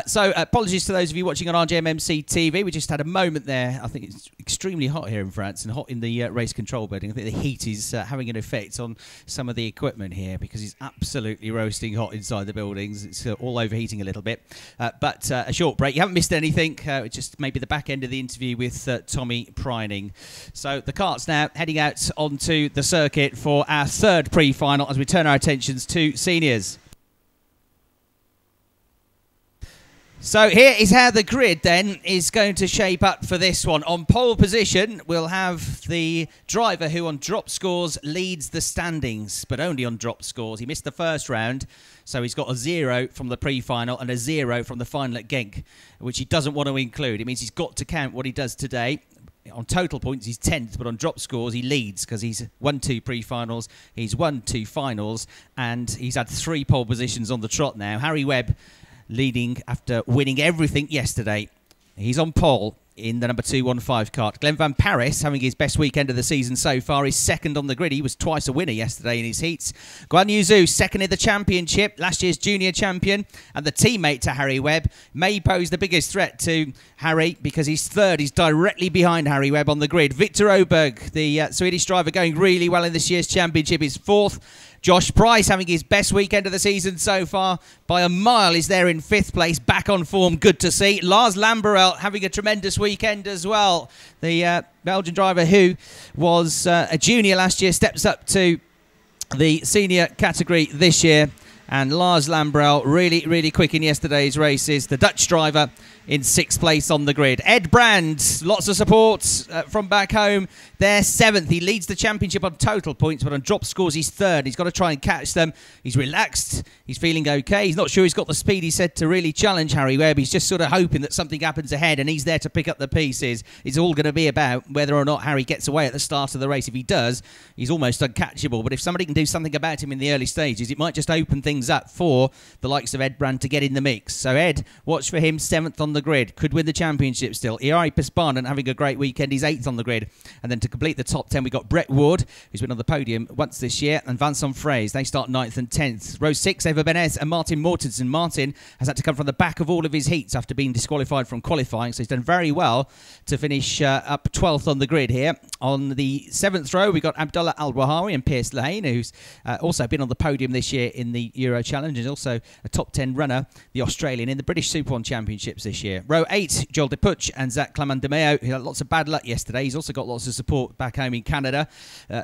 So apologies to those of you watching on RJMMC TV. We just had a moment there. I think it's extremely hot here in France and hot in the race control building. I think the heat is having an effect on some of the equipment here because it's absolutely roasting hot inside the buildings. It's all overheating a little bit. But a short break. You haven't missed anything. Just maybe the back end of the interview with Tommy Preining. So the karts now heading out onto the circuit for our third pre-final as we turn our attentions to seniors. So here is how the grid then is going to shape up for this one. On pole position, we'll have the driver who on drop scores leads the standings, but only on drop scores. He missed the first round, so he's got a 0 from the pre-final and a 0 from the final at Genk, which he doesn't want to include. It means he's got to count what he does today. On total points, he's 10th, but on drop scores, he leads because he's won 2 pre-finals, he's won 2 finals, and he's had 3 pole positions on the trot now. Harry Webb leading after winning everything yesterday. He's on pole in the number 215 kart. Glenn Van Paris having his best weekend of the season so far. He's second on the grid. He was twice a winner yesterday in his heats. Guan Yu Zhu second in the championship, last year's junior champion, and the teammate to Harry Webb may pose the biggest threat to Harry because he's third. He's directly behind Harry Webb on the grid. Victor Oberg, the Swedish driver, going really well in this year's championship, is fourth. Josh Price having his best weekend of the season so far by a mile is there in 5th place, back on form, good to see. Lars Lamberel having a tremendous weekend as well. The Belgian driver who was a junior last year steps up to the senior category this year. And Lars Lamberel really, really quick in yesterday's races. The Dutch driver in 6th place on the grid. Ed Brand, lots of support from back home. They're 7th. He leads the championship on total points, but on drop scores, he's 3rd. He's got to try and catch them. He's relaxed. He's feeling okay. He's not sure he's got the speed, he said, to really challenge Harry Webb. He's just sort of hoping that something happens ahead, and he's there to pick up the pieces. It's all going to be about whether or not Harry gets away at the start of the race. If he does, he's almost uncatchable. But if somebody can do something about him in the early stages, it might just open things up for the likes of Ed Brand to get in the mix. So Ed, watch for him, 7th on the grid. Could win the championship still. Iari Pispanen having a great weekend. He's 8th on the grid. And then to complete the top 10, we got Brett Ward, who's been on the podium once this year, and Vincent Fraze. They start 9th and 10th. Row 6, Eva Benes and Martin Mortensen. Martin has had to come from the back of all of his heats after being disqualified from qualifying, so he's done very well to finish up 12th on the grid here. On the 7th row, we got Abdullah Al-Wahawi and Pierce Lane, who's also been on the podium this year in the Euro Challenge, and also a top 10 runner, the Australian, in the British Super 1 Championships this year. Row 8, Joel de Puch and Zach Clamandemeo, who had lots of bad luck yesterday. He's also got lots of support back home in Canada.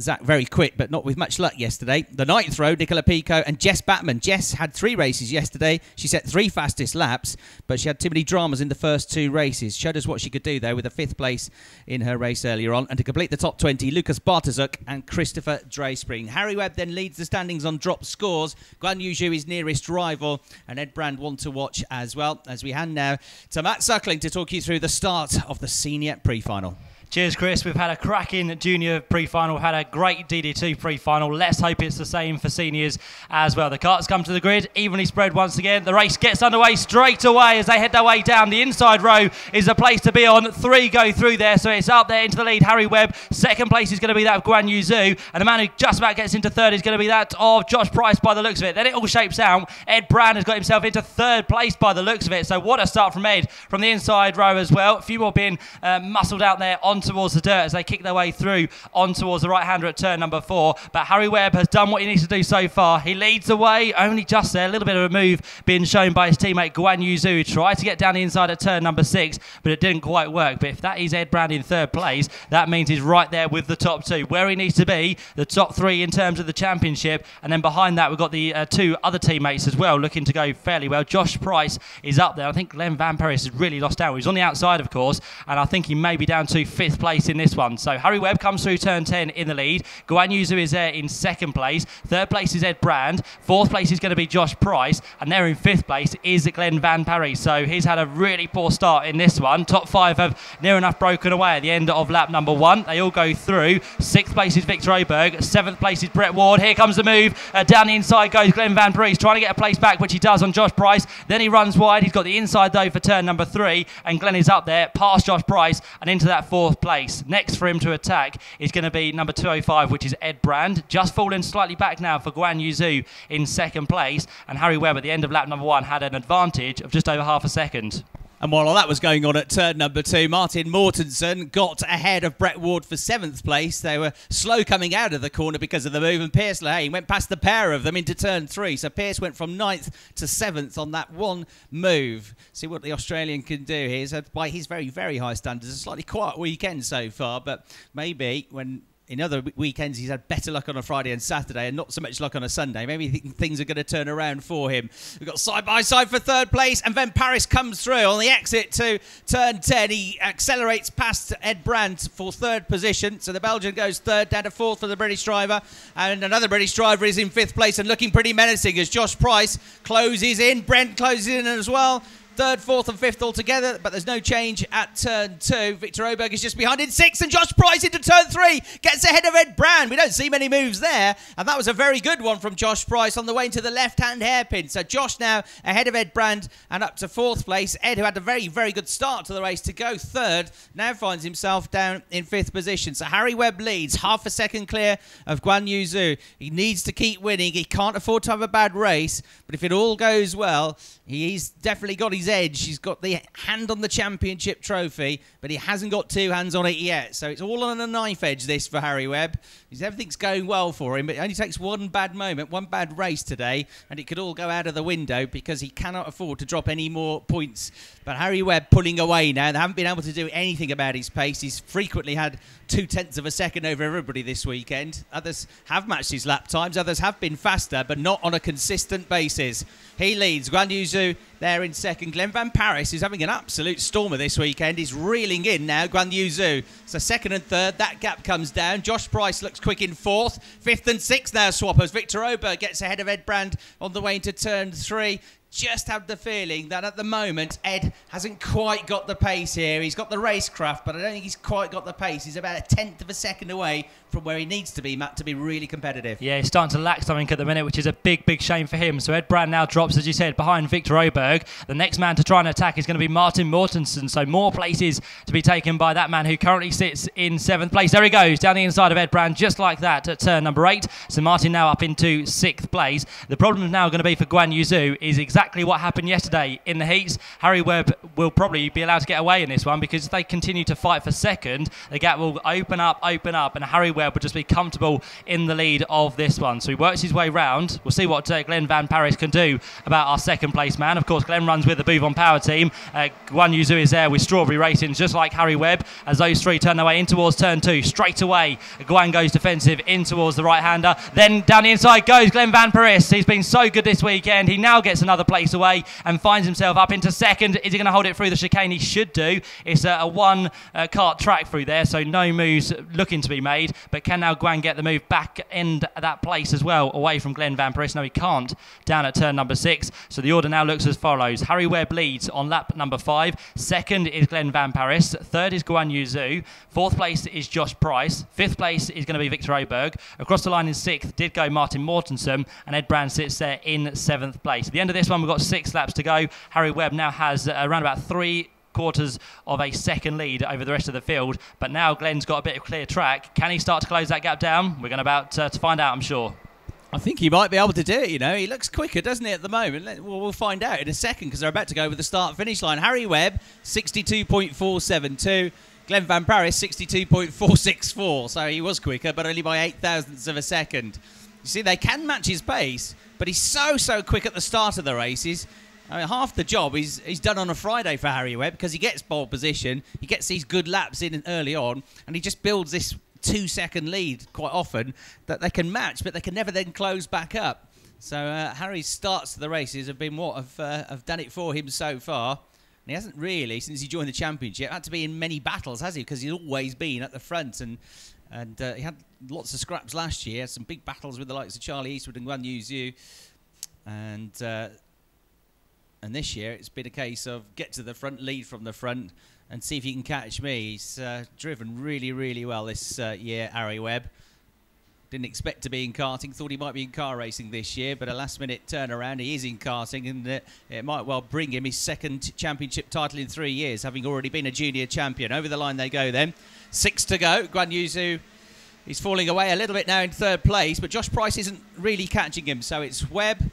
Zach very quick, but not with much luck yesterday. The 9th row, Nicola Pico and Jess Batman. Jess had 3 races yesterday. She set 3 fastest laps, but she had too many dramas in the first 2 races. Showed us what she could do, though, with a 5th place in her race earlier on. And to complete the top 20, Lucas Bartosuk and Christopher Drayspring. Harry Webb then leads the standings on drop scores. Guan Yu Zhu, his nearest rival, and Ed Brand one to watch as well, as we hand now to Matt Suckling to talk you through the start of the senior pre-final. Cheers, Chris. We've had a cracking junior pre-final, had a great DD2 pre-final. Let's hope it's the same for seniors as well. The karts come to the grid, evenly spread once again. The race gets underway straight away as they head their way down. The inside row is the place to be on. 3 go through there, so it's up there into the lead. Harry Webb. 2nd place is going to be that of Guan Yu Zhu, and the man who just about gets into 3rd is going to be that of Josh Price by the looks of it. Then it all shapes out. Ed Brand has got himself into 3rd place by the looks of it, so what a start from Ed from the inside row as well. A few more being muscled out there on towards the dirt as they kick their way through on towards the right-hander at turn number 4. But Harry Webb has done what he needs to do so far. He leads the way, only just there. A little bit of a move being shown by his teammate Guan Yu Zhu, who tried to get down the inside at turn number 6, but it didn't quite work. But if that is Ed Brand in 3rd place, that means he's right there with the top 2, where he needs to be, the top 3 in terms of the championship. And then behind that, we've got the 2 other teammates as well, looking to go fairly well. Josh Price is up there. I think Glenn Van Paris has really lost out. He's on the outside, of course, and I think he may be down to 5th place in this one. So Harry Webb comes through turn 10 in the lead. Guan Yu Zhu is there in 2nd place. 3rd place is Ed Brand. 4th place is going to be Josh Price. And there in 5th place is Glenn Van Paris. So he's had a really poor start in this one. Top 5 have near enough broken away at the end of lap number 1. They all go through. 6th place is Victor Oberg. 7th place is Brett Ward. Here comes the move. Down the inside goes Glenn Van Paris, trying to get a place back, which he does on Josh Price. Then he runs wide. He's got the inside, though, for turn number 3. And Glenn is up there, past Josh Price, and into that 4th 4th place. Next for him to attack is going to be number 205, which is Ed Brand. Just falling slightly back now for Guan Yu Zhu in 2nd place. And Harry Webb at the end of lap number 1 had an advantage of just over half a second. And while all that was going on at turn number 2, Martin Mortensen got ahead of Brett Ward for 7th place. They were slow coming out of the corner because of the move, and Pierce Lehane went past the pair of them into turn 3. So Pierce went from 9th to 7th on that one move. See what the Australian can do here. So by his very, very high standards, a slightly quiet weekend so far, but maybe when in other weekends he's had better luck on a Friday and Saturday and not so much luck on a Sunday. Maybe things are going to turn around for him. We've got side-by-side for 3rd place, and then Paris comes through on the exit to turn 10. He accelerates past Ed Brandt for 3rd position. So the Belgian goes 3rd, down to 4th for the British driver. And another British driver is in 5th place and looking pretty menacing as Josh Price closes in. Brent closes in as well. 3rd, 4th and 5th altogether, but there's no change at turn 2. Victor Oberg is just behind in 6th, and Josh Price into turn 3 gets ahead of Ed Brand. We don't see many moves there, and that was a very good one from Josh Price on the way into the left-hand hairpin. So Josh now ahead of Ed Brand and up to 4th place. Ed, who had a very, very good start to the race to go 3rd, now finds himself down in 5th position. So Harry Webb leads, half a second clear of Guan Yu Zhu. He needs to keep winning. He can't afford to have a bad race, but if it all goes well, he's definitely got his edge. He's got the hand on the championship trophy, but he hasn't got 2 hands on it yet. So it's all on a knife edge, this, for Harry Webb. Everything's going well for him, but it only takes one bad moment, one bad race today, and it could all go out of the window because he cannot afford to drop any more points. But Harry Webb pulling away now. They haven't been able to do anything about his pace. He's frequently had 0.2 of a second over everybody this weekend. Others have matched his lap times. Others have been faster, but not on a consistent basis. He leads. Guan Yu Zhu there in 2nd. Glenn Van Paris, who's having an absolute stormer this weekend, is reeling in now. Guan Yu Zhu. So 2nd and 3rd, that gap comes down. Josh Price looks quick in 4th. 5th and 6th now swappers. Victor Oberg gets ahead of Ed Brand on the way into turn 3. Just have the feeling that at the moment Ed hasn't quite got the pace here. He's got the racecraft, but I don't think he's quite got the pace. He's about 1/10 of a second away from where he needs to be, Matt, to be really competitive. Yeah, he's starting to lack something at the minute, which is a big, big shame for him. So Ed Brand now drops, as you said, behind Victor Oberg. The next man to try and attack is going to be Martin Mortensen. So more places to be taken by that man who currently sits in 7th place. There he goes, down the inside of Ed Brand, just like that at turn number 8. So Martin now up into 6th place. The problem now going to be for Guan Yu Zhu is exactly what happened yesterday in the heats. Harry Webb will probably be allowed to get away in this one because if they continue to fight for 2nd, the gap will open up, and Harry Webb will just be comfortable in the lead of this one. So he works his way round. We'll see what Glenn Van Paris can do about our 2nd place man. Of course, Glenn runs with the Bouvan Power team. Guan Yu Zhu is there with Strawberry Racing, just like Harry Webb, as those 3 turn their way in towards turn 2. Straight away, Guan goes defensive in towards the right-hander. Then down the inside goes Glenn Van Paris. He's been so good this weekend. He now gets another place away and finds himself up into 2nd. Is he going to hold it through the chicane? He should do. It's a one-kart track through there, so no moves looking to be made. But can now Guan get the move back in that place as well, away from Glenn Van Paris? No, he can't, down at turn number 6. So the order now looks as follows. Harry Webb leads on lap number 5. 2nd is Glenn Van Paris. 3rd is Guan Yu Zhu. 4th place is Josh Price. 5th place is going to be Victor Oberg. Across the line in 6th did go Martin Mortensen, and Ed Brand sits there in 7th place. At the end of this one, we've got 6 laps to go. Harry Webb now has around about 3/4 of a second lead over the rest of the field, but now Glenn's got a bit of clear track. Can he start to close that gap down? We're going to find out, I'm sure. I think he might be able to do it, you know. He looks quicker, doesn't he, at the moment? We'll find out in a second because they're about to go over the start-finish line. Harry Webb, 62.472. Glenn Van Paris, 62.464. So he was quicker, but only by 0.08 of a second. You see, they can match his pace, but he's so quick at the start of the races. I mean, half the job he's done on a Friday for Harry Webb because he gets pole position, he gets these good laps in early on, and he just builds this 2-second lead quite often that they can match, but they can never then close back up. So Harry's starts to the races have been what have done it for him so far. And he hasn't really, since he joined the championship, had to be in many battles, has he? Because he's always been at the front, and he had lots of scraps last year, some big battles with the likes of Charlie Eastwood and Guan Yu Zhu. And this year, it's been a case of get to the front, lead from the front, and see if you can catch me. He's driven really, really well this year, Harry Webb. Didn't expect to be in karting, thought he might be in car racing this year, but a last-minute turnaround. He is in karting, and it might well bring him his second championship title in 3 years, having already been a junior champion. Over the line they go then. 6 to go. Guan Yu Zhu is falling away a little bit now in third place, but Josh Price isn't really catching him, so it's Webb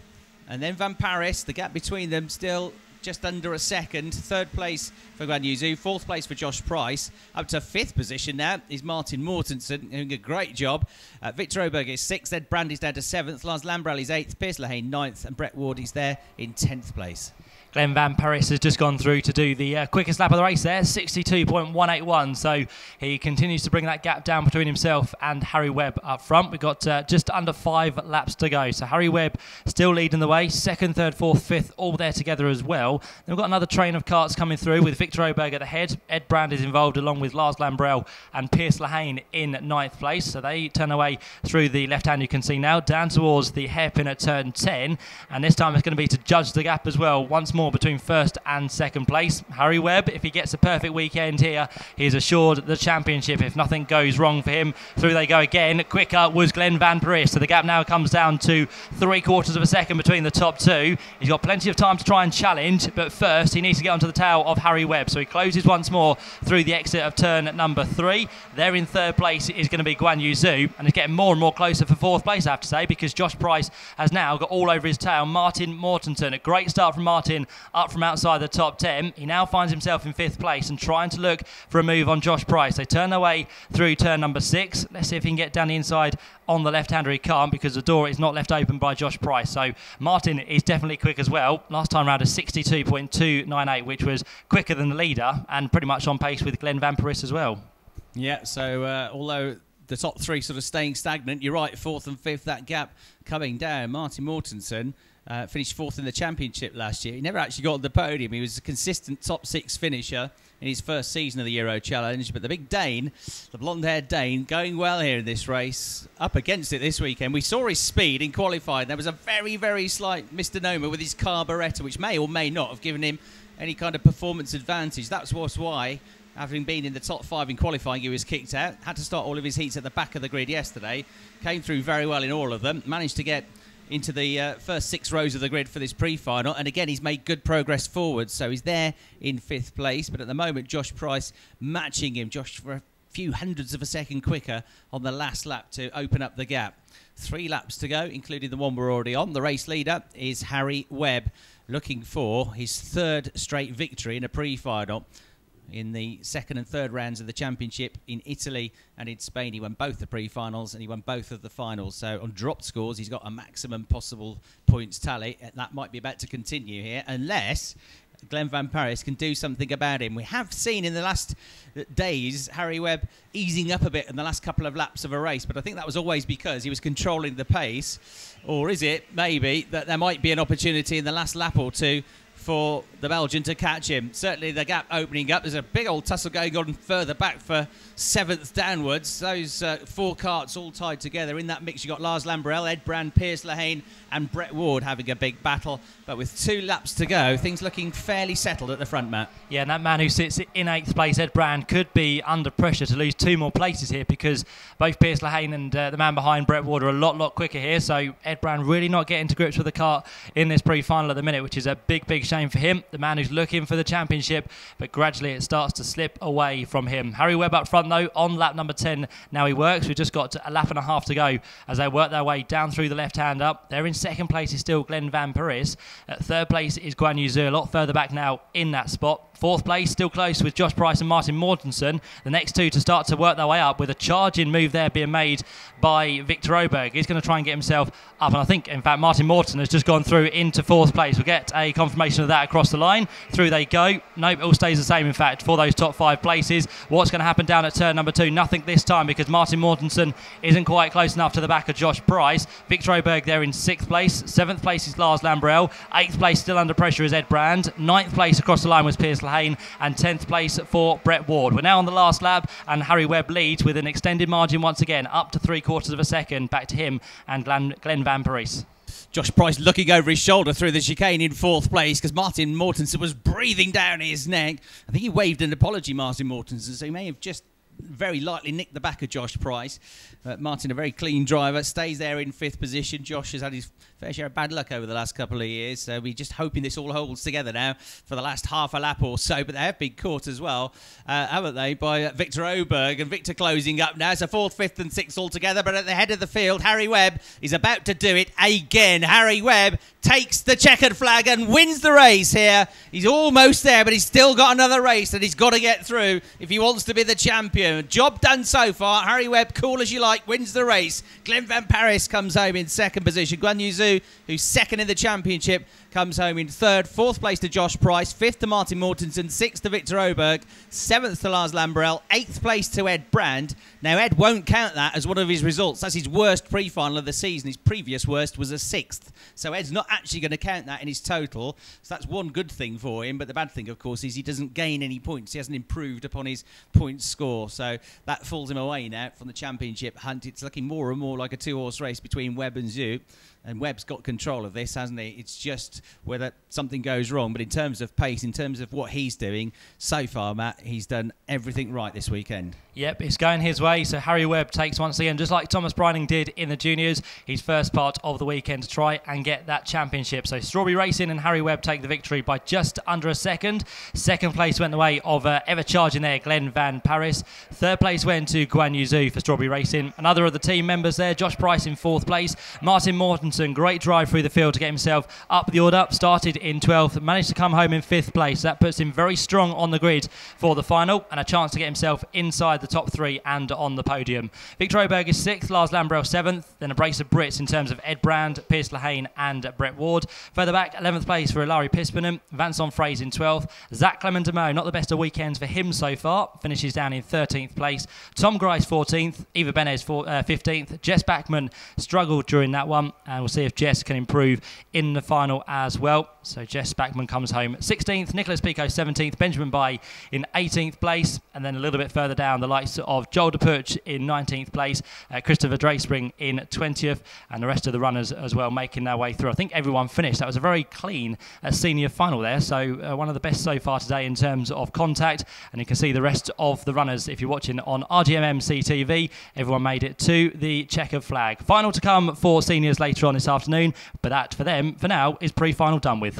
and then Van Paris. The gap between them still just under a second. Third place for Guan Yu Zhu, fourth place for Josh Price. Up to fifth position now is Martin Mortensen, doing a great job. Victor Oberg is sixth, Ed Brand is down to seventh, Lars Lambrell is eighth, Piers Lehane ninth, and Brett Ward is there in 10th place. Glenn Van Paris has just gone through to do the quickest lap of the race there, 62.181. So he continues to bring that gap down between himself and Harry Webb up front. We've got just under 5 laps to go. So Harry Webb still leading the way. Second, third, fourth, fifth, all there together as well. Then we've got another train of karts coming through with Victor Oberg at the head. Ed Brand is involved along with Lars Lambrell and Piers Lehane in 9th place. So they turn away through the left hand, you can see now, down towards the hairpin at turn 10. And this time it's going to be to judge the gap as well. Once more between first and second place. Harry Webb, if he gets a perfect weekend here, he's assured the championship if nothing goes wrong for him. Through they go again. Quicker was Glenn Van Paris. So the gap now comes down to 3/4 of a second between the top two. He's got plenty of time to try and challenge, but first he needs to get onto the tail of Harry Webb. So he closes once more through the exit of turn number 3. There in third place is going to be Guan Yu Zhu, and he's getting more and more closer for fourth place, I have to say, because Josh Price has now got all over his tail Martin Mortensen. A great start from Martin up from outside the top 10. He now finds himself in 5th place and trying to look for a move on Josh Price. They turn their way through turn number 6. Let's see if he can get down the inside on the left-hander. He can't because the door is not left open by Josh Price. So Martin is definitely quick as well. Last time round a 62.298, which was quicker than the leader and pretty much on pace with Glenn Van Paris as well. Yeah, so although the top 3 sort of staying stagnant, you're right, 4th and 5th, that gap coming down. Martin Mortensen finished 4th in the championship last year. He never actually got on the podium. He was a consistent top 6 finisher in his first season of the Euro Challenge. But the big Dane, the blonde-haired Dane, going well here in this race. Up against it this weekend. We saw his speed in qualifying. There was a very, very slight misnomer with his carburettor, which may or may not have given him any kind of performance advantage. That's why, having been in the top 5 in qualifying, he was kicked out. Had to start all of his heats at the back of the grid yesterday. Came through very well in all of them. Managed to get into the first 6 rows of the grid for this pre-final, and again he's made good progress forward, so he's there in 5th place. But at the moment Josh Price matching him, Josh for a few hundredths of a second quicker on the last lap to open up the gap. 3 laps to go, including the one we're already on. The race leader is Harry Webb, looking for his 3rd straight victory in a pre-final. In the second and third rounds of the championship in Italy and in Spain, he won both the pre-finals and he won both of the finals. So on drop scores, he's got a maximum possible points tally. That might be about to continue here, unless Glenn Van Paris can do something about him. We have seen in the last days Harry Webb easing up a bit in the last couple of laps of a race, but I think that was always because he was controlling the pace. Or is it maybe that there might be an opportunity in the last lap or two for the Belgian to catch him? Certainly the gap opening up. There's a big old tussle going on further back for 7th downwards. Those 4 karts all tied together. In that mix, you've got Lars Lambrell, Ed Brand, Piers Lehane and Brett Ward having a big battle. But with 2 laps to go, things looking fairly settled at the front, Matt. Yeah, and that man who sits in 8th place, Ed Brand, could be under pressure to lose 2 more places here, because both Piers Lehane and the man behind Brett Ward are a lot quicker here. So Ed Brand really not getting to grips with the kart in this pre-final at the minute, which is a big shame for him, the man who's looking for the championship, but gradually it starts to slip away from him. Harry Webb up front though, on lap number 10 now he works. We've just got a lap and a half to go as they work their way down through the left hand up. They're in 2nd place is still Glenn Van Paris. At 3rd place is Guan Yu Zhu, a lot further back now in that spot. 4th place, still close with Josh Price and Martin Mortensen. The next 2 to start to work their way up, with a charging move there being made by Victor Oberg. He's going to try and get himself up, and I think, in fact, Martin Mortensen has just gone through into 4th place. We'll get a confirmation of that across the line. Through they go. Nope, it all stays the same, in fact, for those top 5 places. What's going to happen down at turn number 2? Nothing this time, because Martin Mortensen isn't quite close enough to the back of Josh Price. Victor Oberg there in 6th place. 7th place is Lars Lambrell. 8th place still under pressure is Ed Brand. 9th place across the line was Piers Lehane, and 10th place for Brett Ward. We're now on the last lap, and Harry Webb leads with an extended margin once again, up to 3/4 of a second. Back to him and Glenn Van Paris. Josh Price looking over his shoulder through the chicane in 4th place, because Martin Mortensen was breathing down his neck. I think he waved an apology, Martin Mortensen, so he may have just very lightly nicked the back of Josh Price. Martin, a very clean driver, stays there in 5th position. Josh has had his fair share of bad luck over the last couple of years, so we're just hoping this all holds together now for the last half a lap or so. But they have been caught as well, haven't they, by Victor Oberg, and Victor closing up now. So 4th, 5th and 6th all together, but at the head of the field, Harry Webb is about to do it again. Harry Webb takes the checkered flag and wins the race here. He's almost there, but he's still got another race that he's got to get through if he wants to be the champion. Job done so far. Harry Webb, cool as you like, wins the race. Glenn Van Paris comes home in 2nd position. Guan Yu Zhu, who's 2nd in the championship, comes home in 3rd. 4th place to Josh Price. 5th to Martin Mortensen. 6th to Victor Oberg. 7th to Lars Lambrell. 8th place to Ed Brand. Now, Ed won't count that as one of his results. That's his worst pre-final of the season. His previous worst was a 6th. So Ed's not actually going to count that in his total. So that's one good thing for him. But the bad thing, of course, is he doesn't gain any points. He hasn't improved upon his points score. So that falls him away now from the championship hunt. It's looking more and more like a 2-horse race between Webb and Zhu. And Webb's got control of this, hasn't he? It's just whether something goes wrong. But in terms of pace, in terms of what he's doing, so far, Matt, he's done everything right this weekend. Yep, it's going his way. So Harry Webb takes, once again, just like Thomas Breining did in the juniors, his first part of the weekend to try and get that championship. So Strawberry Racing and Harry Webb take the victory by just under a second. 2nd place went the way of ever charging there, Glenn Van Paris. 3rd place went to Guan Yu Zhu for Strawberry Racing. Another of the team members there, Josh Price in 4th place. Martin Mortensen, great drive through the field to get himself up the order. Started in 12th, managed to come home in 5th place. That puts him very strong on the grid for the final and a chance to get himself inside the top 3 and on the podium. Victor Oberg is 6th, Lars Lambrell 7th, then a brace of Brits in terms of Ed Brand, Piers Lehane and Brett Ward. Further back, 11th place for Ilari Pispinen, Vincent Fraze in 12th, Zach Clement de Meaux, not the best of weekends for him so far, finishes down in 13th place, Tom Grice 14th, Eva Benez 15th, Jess Backman struggled during that one, and we'll see if Jess can improve in the final as well. So Jess Backman comes home 16th, Nicholas Pico 17th, Benjamin Bay in 18th place, and then a little bit further down, the likes of Joel de Puch in 19th place, Christopher Drayspring in 20th, and the rest of the runners as well making their way through. I think everyone finished. That was a very clean senior final there, so one of the best so far today in terms of contact, and you can see the rest of the runners if you're watching on RGMMC TV. Everyone made it to the checkered flag. Final to come for seniors later on this afternoon, but that for them, for now, is pre-final done with.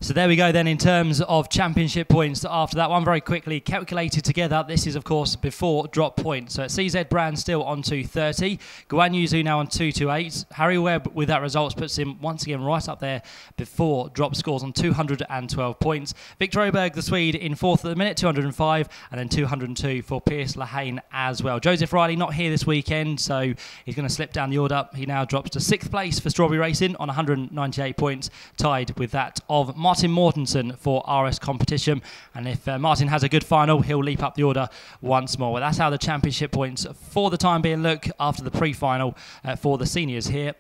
So there we go then in terms of championship points after that one. Very quickly calculated together. This is, of course, before drop points. So CZ Brand still on 230. Guan Yu Zhu now on 228. Harry Webb with that result puts him once again right up there before drop scores on 212 points. Victor Oberg, the Swede, in 4th at the minute, 205. And then 202 for Piers Lehane as well. Joseph Riley not here this weekend, so he's going to slip down the order. He now drops to 6th place for Strawberry Racing on 198 points, tied with that of Martin Mortensen for RS Competition. And if Martin has a good final, he'll leap up the order once more. Well, that's how the championship points for the time being look after the pre-final for the seniors here.